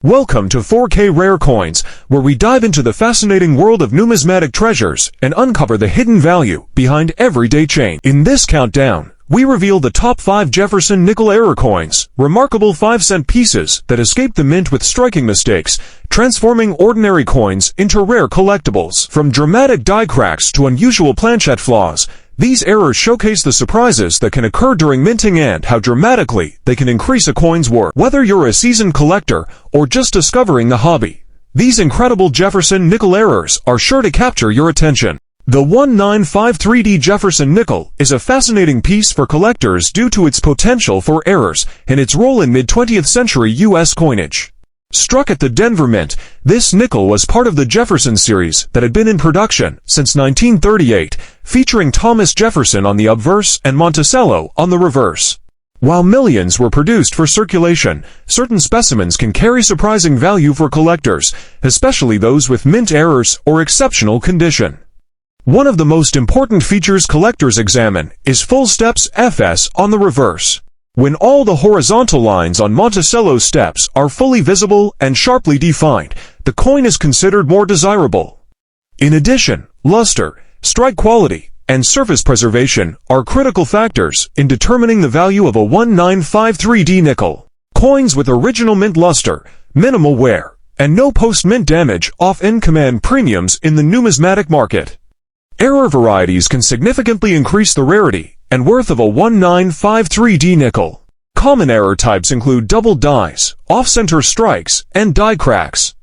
Welcome to 4K Rare Coins, where we dive into the fascinating world of numismatic treasures and uncover the hidden value behind everyday change. In this countdown, we reveal the top 5 Jefferson Nickels-era coins, remarkable 5-cent pieces that escaped the mint with striking mistakes, transforming ordinary coins into rare collectibles. From dramatic die cracks to unusual planchette flaws, these errors showcase the surprises that can occur during minting and how dramatically they can increase a coin's worth. Whether you're a seasoned collector or just discovering the hobby, these incredible Jefferson Nickels errors are sure to capture your attention. The 1953D Jefferson Nickel is a fascinating piece for collectors due to its potential for errors and its role in mid-20th century U.S. coinage. Struck at the Denver Mint, this nickel was part of the Jefferson series that had been in production since 1938, featuring Thomas Jefferson on the obverse and Monticello on the reverse. While millions were produced for circulation, certain specimens can carry surprising value for collectors, especially those with mint errors or exceptional condition. One of the most important features collectors examine is full steps FS on the reverse. When all the horizontal lines on Monticello's steps are fully visible and sharply defined, the coin is considered more desirable. In addition, luster, strike quality, and surface preservation are critical factors in determining the value of a 1953D nickel. Coins with original mint luster, minimal wear, and no post-mint damage often command premiums in the numismatic market. Error varieties can significantly increase the rarity and worth of a 1953D nickel. Common error types include double dies, off-center strikes, and die cracks.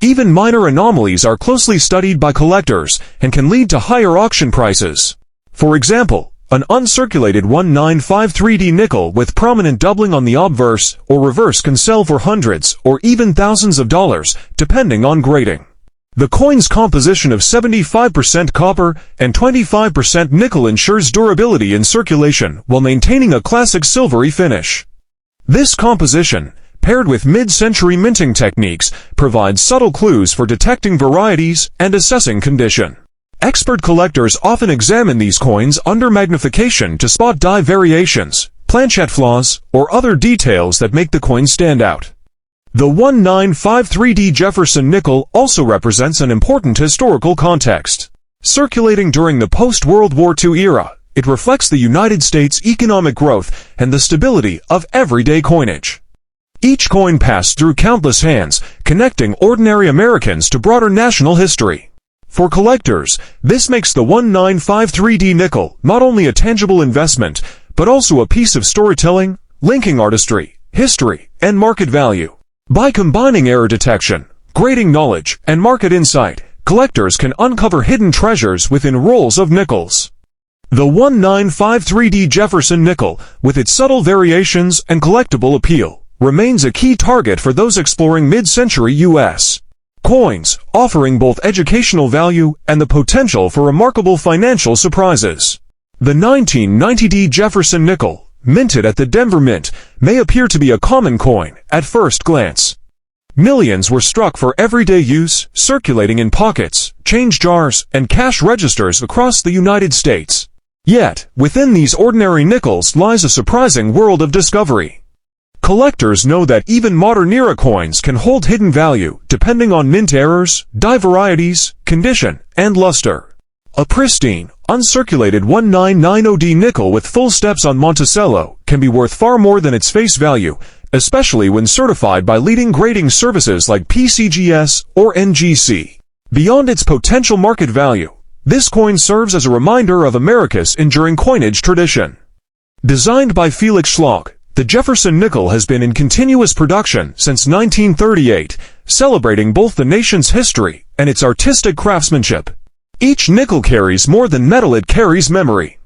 Even minor anomalies are closely studied by collectors and can lead to higher auction prices. For example, an uncirculated 1953D nickel with prominent doubling on the obverse or reverse can sell for hundreds or even thousands of dollars, depending on grading. The coin's composition of 75% copper and 25% nickel ensures durability in circulation while maintaining a classic silvery finish. This composition, paired with mid-century minting techniques, provides subtle clues for detecting varieties and assessing condition. Expert collectors often examine these coins under magnification to spot die variations, planchette flaws, or other details that make the coin stand out. The 1953D Jefferson Nickel also represents an important historical context. Circulating during the post-World War II era, it reflects the United States' economic growth and the stability of everyday coinage. Each coin passed through countless hands, connecting ordinary Americans to broader national history. For collectors, this makes the 1953D nickel not only a tangible investment, but also a piece of storytelling, linking artistry, history, and market value. By combining error detection, grading knowledge, and market insight, collectors can uncover hidden treasures within rolls of nickels. The 1953D Jefferson Nickel, with its subtle variations and collectible appeal, remains a key target for those exploring mid-century U.S. coins, offering both educational value and the potential for remarkable financial surprises. The 1990D Jefferson Nickel, minted at the Denver Mint, may appear to be a common coin at first glance. Millions were struck for everyday use, circulating in pockets, change jars, and cash registers across the United States. Yet, within these ordinary nickels lies a surprising world of discovery. Collectors know that even modern-era coins can hold hidden value depending on mint errors, die varieties, condition, and luster. A pristine, uncirculated 1990D nickel with full steps on Monticello can be worth far more than its face value, especially when certified by leading grading services like PCGS or NGC. Beyond its potential market value, this coin serves as a reminder of America's enduring coinage tradition. Designed by Felix Schlag, the Jefferson Nickel has been in continuous production since 1938, celebrating both the nation's history and its artistic craftsmanship. Each nickel carries more than metal, it carries memory.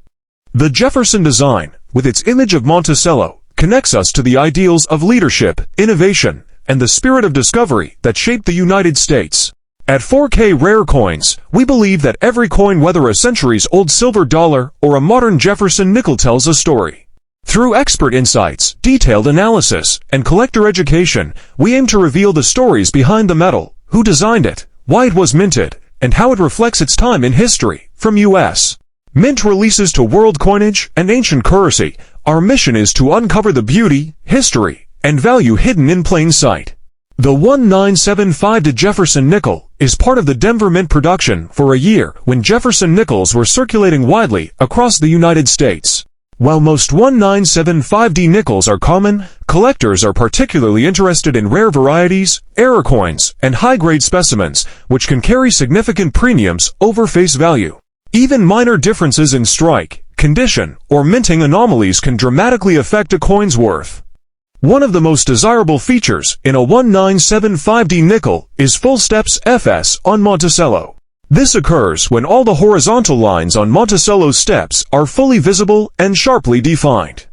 The Jefferson design, with its image of Monticello, connects us to the ideals of leadership, innovation, and the spirit of discovery that shaped the United States. At 4K Rare Coins, we believe that every coin, whether a centuries-old silver dollar or a modern Jefferson nickel, tells a story. Through expert insights, detailed analysis, and collector education, we aim to reveal the stories behind the metal, who designed it, why it was minted, and how it reflects its time in history. From U.S. Mint releases to world coinage and ancient currency, our mission is to uncover the beauty, history, and value hidden in plain sight. The 1975 Jefferson nickel is part of the Denver Mint production for a year when Jefferson nickels were circulating widely across the United States. While most 1975 nickels are common, collectors are particularly interested in rare varieties, error coins, and high-grade specimens, which can carry significant premiums over face value. Even minor differences in strike, condition, or minting anomalies can dramatically affect a coin's worth. One of the most desirable features in a 1975 nickel is full steps FS on Monticello. This occurs when all the horizontal lines on Monticello's steps are fully visible and sharply defined.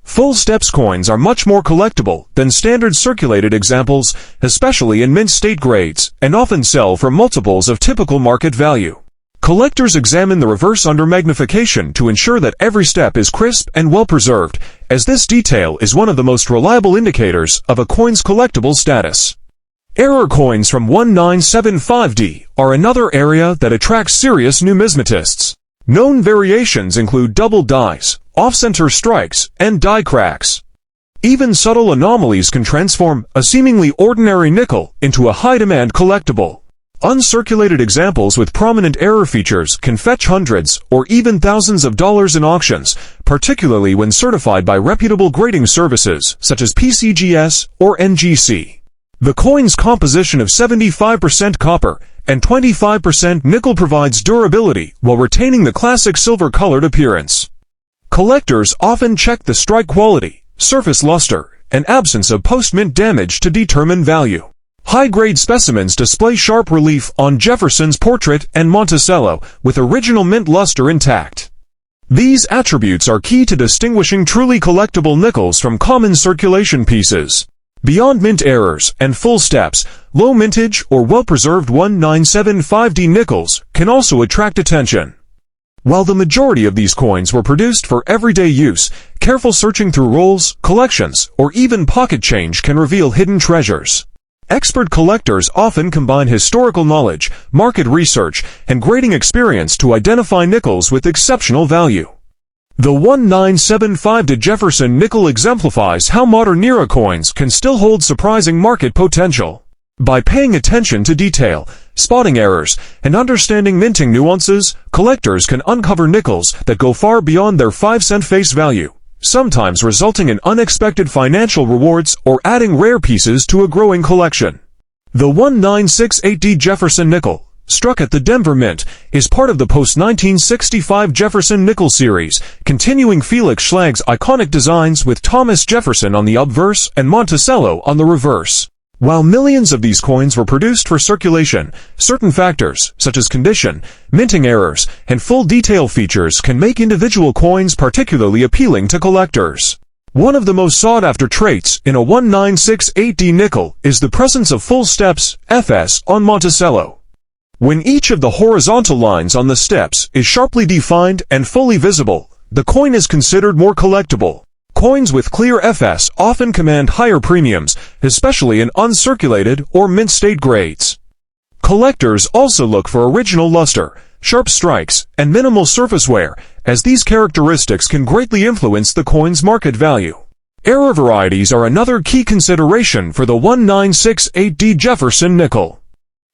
Full steps coins are much more collectible than standard circulated examples, especially in mint state grades, and often sell for multiples of typical market value. Collectors examine the reverse under magnification to ensure that every step is crisp and well preserved, as this detail is one of the most reliable indicators of a coin's collectible status. Error coins from 1975 are another area that attracts serious numismatists. Known variations include double dies, off-center strikes, and die cracks. Even subtle anomalies can transform a seemingly ordinary nickel into a high-demand collectible. Uncirculated examples with prominent error features can fetch hundreds or even thousands of dollars in auctions, particularly when certified by reputable grading services such as PCGS or NGC. The coin's composition of 75% copper and 25% nickel provides durability while retaining the classic silver-colored appearance. Collectors often check the strike quality, surface luster, and absence of post-mint damage to determine value. High-grade specimens display sharp relief on Jefferson's portrait and Monticello, with original mint luster intact. These attributes are key to distinguishing truly collectible nickels from common circulation pieces. Beyond mint errors and full steps, low mintage or well-preserved 1975 nickels can also attract attention. While the majority of these coins were produced for everyday use, careful searching through rolls, collections, or even pocket change can reveal hidden treasures. Expert collectors often combine historical knowledge, market research, and grading experience to identify nickels with exceptional value. The 1975 Jefferson nickel exemplifies how modern era coins can still hold surprising market potential. By paying attention to detail, spotting errors, and understanding minting nuances, collectors can uncover nickels that go far beyond their 5-cent face value, sometimes resulting in unexpected financial rewards or adding rare pieces to a growing collection. The 1968 Jefferson nickel, struck at the Denver Mint, is part of the post-1965 Jefferson nickel series, continuing Felix Schlag's iconic designs with Thomas Jefferson on the obverse and Monticello on the reverse. While millions of these coins were produced for circulation, certain factors, such as condition, minting errors, and full detail features can make individual coins particularly appealing to collectors. One of the most sought-after traits in a 1968 nickel is the presence of full steps FS on Monticello. When each of the horizontal lines on the steps is sharply defined and fully visible, the coin is considered more collectible. Coins with clear FS often command higher premiums, especially in uncirculated or mint state grades. Collectors also look for original luster, sharp strikes, and minimal surface wear, as these characteristics can greatly influence the coin's market value. Error varieties are another key consideration for the 1968 Jefferson nickel.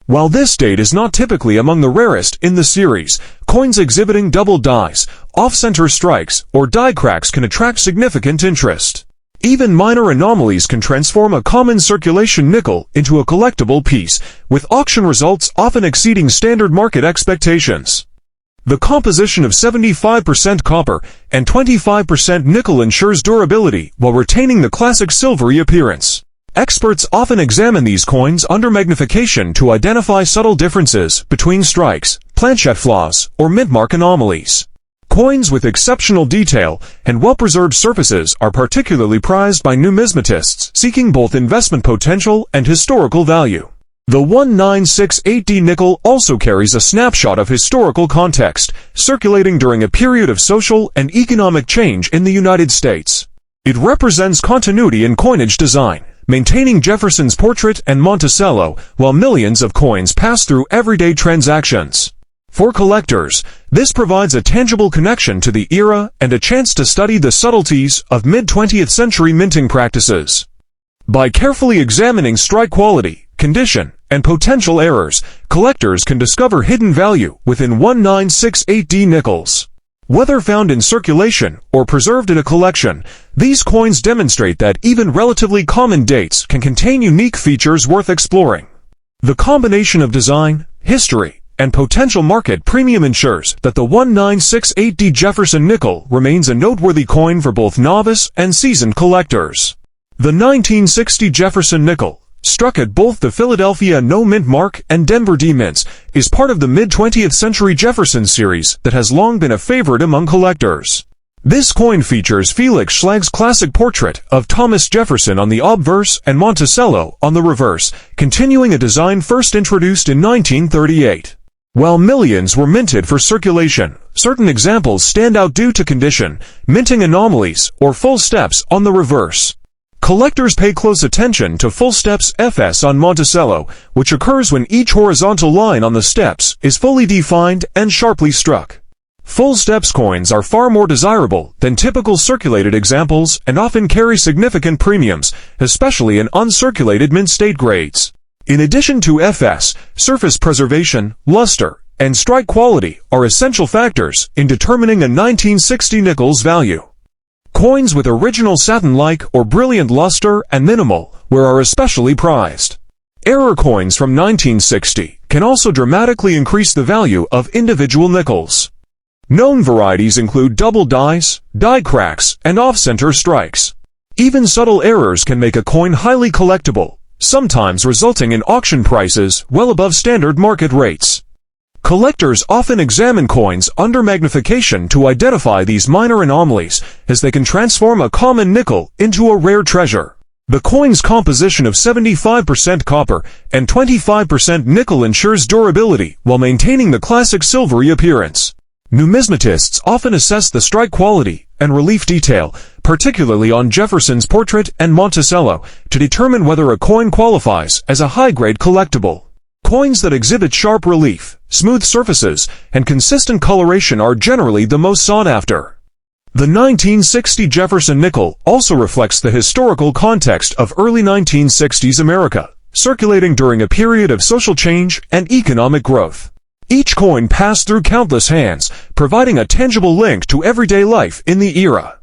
While this date is not typically among the rarest in the series, coins exhibiting double dies, off-center strikes, or die cracks can attract significant interest. Even minor anomalies can transform a common circulation nickel into a collectible piece, with auction results often exceeding standard market expectations. The composition of 75% copper and 25% nickel ensures durability while retaining the classic silvery appearance. Experts often examine these coins under magnification to identify subtle differences between strikes, planchette flaws, or mint-mark anomalies. Coins with exceptional detail and well-preserved surfaces are particularly prized by numismatists seeking both investment potential and historical value. The 1968 nickel also carries a snapshot of historical context, circulating during a period of social and economic change in the United States. It represents continuity in coinage design, maintaining Jefferson's portrait and Monticello while millions of coins pass through everyday transactions. For collectors, this provides a tangible connection to the era and a chance to study the subtleties of mid-20th century minting practices. By carefully examining strike quality, condition, and potential errors, collectors can discover hidden value within 1968D nickels. Whether found in circulation or preserved in a collection, these coins demonstrate that even relatively common dates can contain unique features worth exploring. The combination of design, history, and potential market premium ensures that the 1968D Jefferson nickel remains a noteworthy coin for both novice and seasoned collectors. The 1960 Jefferson nickel, struck at both the Philadelphia No Mint Mark and Denver D Mints, is part of the mid-20th century Jefferson series that has long been a favorite among collectors. This coin features Felix Schlag's classic portrait of Thomas Jefferson on the obverse and Monticello on the reverse, continuing a design first introduced in 1938. While millions were minted for circulation, certain examples stand out due to condition, minting anomalies, or full steps on the reverse. Collectors pay close attention to full steps FS on Monticello, which occurs when each horizontal line on the steps is fully defined and sharply struck. Full steps coins are far more desirable than typical circulated examples and often carry significant premiums, especially in uncirculated mint state grades. In addition to FS, surface preservation, luster, and strike quality are essential factors in determining a 1960 nickel's value. Coins with original satin-like or brilliant luster and minimal wear are especially prized. Error coins from 1960 can also dramatically increase the value of individual nickels. Known varieties include double dies, die cracks, and off-center strikes. Even subtle errors can make a coin highly collectible, sometimes resulting in auction prices well above standard market rates. Collectors often examine coins under magnification to identify these minor anomalies, as they can transform a common nickel into a rare treasure. The coin's composition of 75% copper and 25% nickel ensures durability while maintaining the classic silvery appearance. Numismatists often assess the strike quality and relief detail, particularly on Jefferson's portrait and Monticello, to determine whether a coin qualifies as a high-grade collectible. Coins that exhibit sharp relief, smooth surfaces, and consistent coloration are generally the most sought after. The 1960 Jefferson nickel also reflects the historical context of early 1960s America, circulating during a period of social change and economic growth. Each coin passed through countless hands, providing a tangible link to everyday life in the era.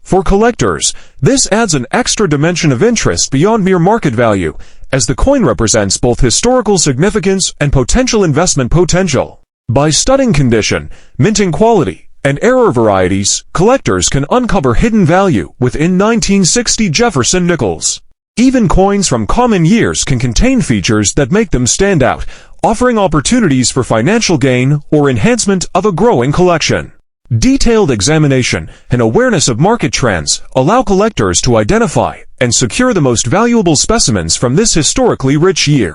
For collectors, this adds an extra dimension of interest beyond mere market value, as the coin represents both historical significance and potential investment potential. By studying condition, minting quality, and error varieties, collectors can uncover hidden value within 1960 Jefferson nickels. Even coins from common years can contain features that make them stand out, offering opportunities for financial gain or enhancement of a growing collection. Detailed examination and awareness of market trends allow collectors to identify and secure the most valuable specimens from this historically rich year.